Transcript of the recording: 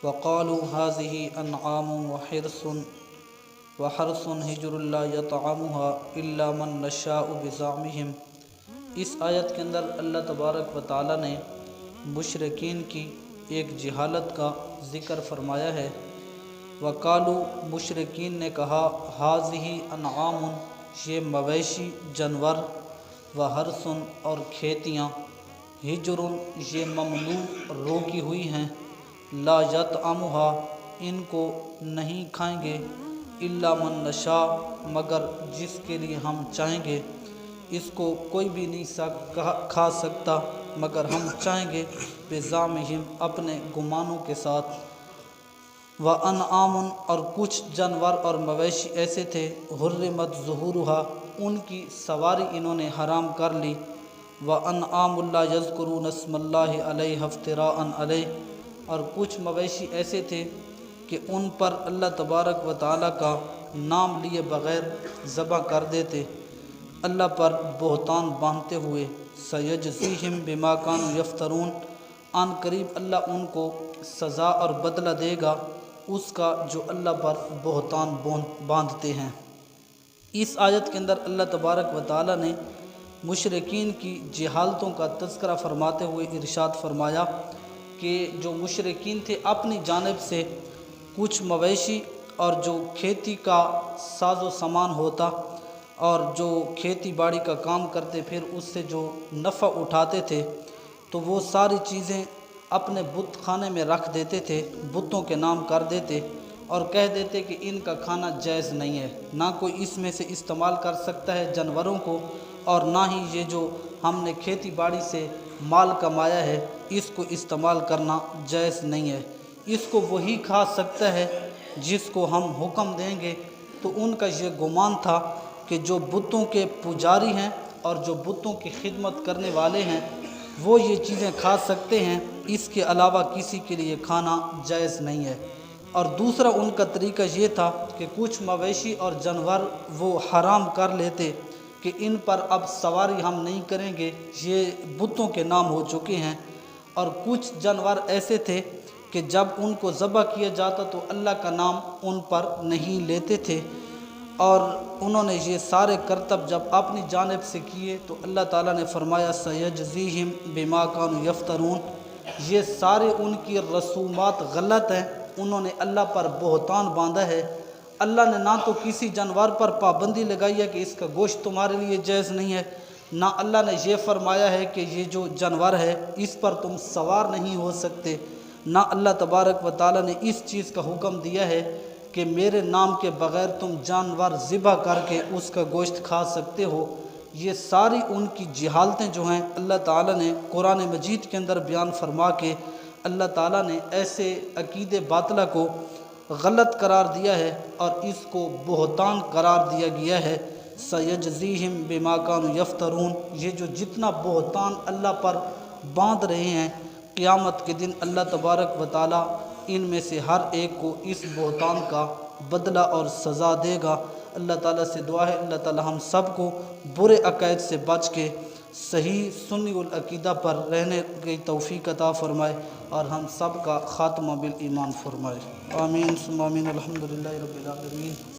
وقالوا هذه انعام وحرث حجر لا يطعمها الا من نشاء بزعمهم۔ اس آیت کے اندر اللہ تبارک و تعالی نے مشرکین کی ایک جہالت کا ذکر فرمایا ہے۔ وقالو، مشرکین نے کہا، ہذہ انعام، یہ مویشی جانور، وحرث اور کھیتیاں، حجر یہ ممنوع روکی ہوئی ہیں، لا یطعمها ان کو نہیں کھائیں گے، الا من نشاء مگر جس کے لیے ہم چاہیں گے، اس کو کوئی بھی نہیں کھا سکتا مگر ہم چاہیں گے، بزعمہم اپنے گمانوں کے ساتھ۔ وانعام اور کچھ جانور اور مویشی ایسے تھے، حرمت ظہورها ان کی سواری انہوں نے حرام کر لی، وانعام لا یذکرون اسم اللہ علیہ افتراء علیہ اور کچھ مویشی ایسے تھے کہ ان پر اللہ تبارک و تعالیٰ کا نام لیے بغیر ذبح کر دیتے، اللہ پر بہتان باندھتے ہوئے۔ سیجزیہم بما کانوا یفترون، عن قریب اللہ ان کو سزا اور بدلہ دے گا اس کا جو اللہ پر بہتان باندھتے ہیں۔ اس آیت کے اندر اللہ تبارک و تعالیٰ نے مشرکین کی جہالتوں کا تذکرہ فرماتے ہوئے ارشاد فرمایا کہ جو مشرکین تھے اپنی جانب سے کچھ مویشی اور جو کھیتی کا ساز و سامان ہوتا اور جو کھیتی باڑی کا کام کرتے پھر اس سے جو نفع اٹھاتے تھے تو وہ ساری چیزیں اپنے بت خانے میں رکھ دیتے تھے، بتوں کے نام کر دیتے اور کہہ دیتے کہ ان کا کھانا جائز نہیں ہے، نہ کوئی اس میں سے استعمال کر سکتا ہے جانوروں کو، اور نہ ہی یہ جو ہم نے کھیتی باڑی سے مال کمایا ہے اس کو استعمال کرنا جائز نہیں ہے، اس کو وہی کھا سکتا ہے جس کو ہم حکم دیں گے۔ تو ان کا یہ گمان تھا کہ جو بتوں کے پجاری ہیں اور جو بتوں کی خدمت کرنے والے ہیں وہ یہ چیزیں کھا سکتے ہیں، اس کے علاوہ کسی کے لیے کھانا جائز نہیں ہے۔ اور دوسرا ان کا طریقہ یہ تھا کہ کچھ مویشی اور جانور وہ حرام کر لیتے کہ ان پر اب سواری ہم نہیں کریں گے، یہ بتوں کے نام ہو چکے ہیں، اور کچھ جانور ایسے تھے کہ جب ان کو ذبح کیا جاتا تو اللہ کا نام ان پر نہیں لیتے تھے، اور انہوں نے یہ سارے کرتب جب اپنی جانب سے کیے تو اللہ تعالیٰ نے فرمایا سیجزیہم بما کانوا یفترون، یہ سارے ان کی رسومات غلط ہیں، انہوں نے اللہ پر بہتان باندھا ہے۔ اللہ نے نہ تو کسی جانور پر پابندی لگائی ہے کہ اس کا گوشت تمہارے لیے جائز نہیں ہے، نہ اللہ نے یہ فرمایا ہے کہ یہ جو جانور ہے اس پر تم سوار نہیں ہو سکتے، نہ اللہ تبارک و تعالیٰ نے اس چیز کا حکم دیا ہے کہ میرے نام کے بغیر تم جانور ذبح کر کے اس کا گوشت کھا سکتے ہو۔ یہ ساری ان کی جہالتیں جو ہیں اللہ تعالیٰ نے قرآن مجید کے اندر بیان فرما کے اللہ تعالیٰ نے ایسے عقیدے باطلہ کو غلط قرار دیا ہے اور اس کو بہتان قرار دیا گیا ہے۔ سیجزیہم بما کانوا یفترون، یہ جو جتنا بہتان اللہ پر باندھ رہے ہیں قیامت کے دن اللہ تبارک و تعالیٰ ان میں سے ہر ایک کو اس بہتان کا بدلہ اور سزا دے گا۔ اللہ تعالیٰ سے دعا ہے اللہ تعالیٰ ہم سب کو برے عقائد سے بچ کے صحیح سنی العقیدہ پر رہنے کی توفیق عطا فرمائے اور ہم سب کا خاتمہ بالایمان فرمائے، آمین ثم آمین، الحمدللہ رب العالمین۔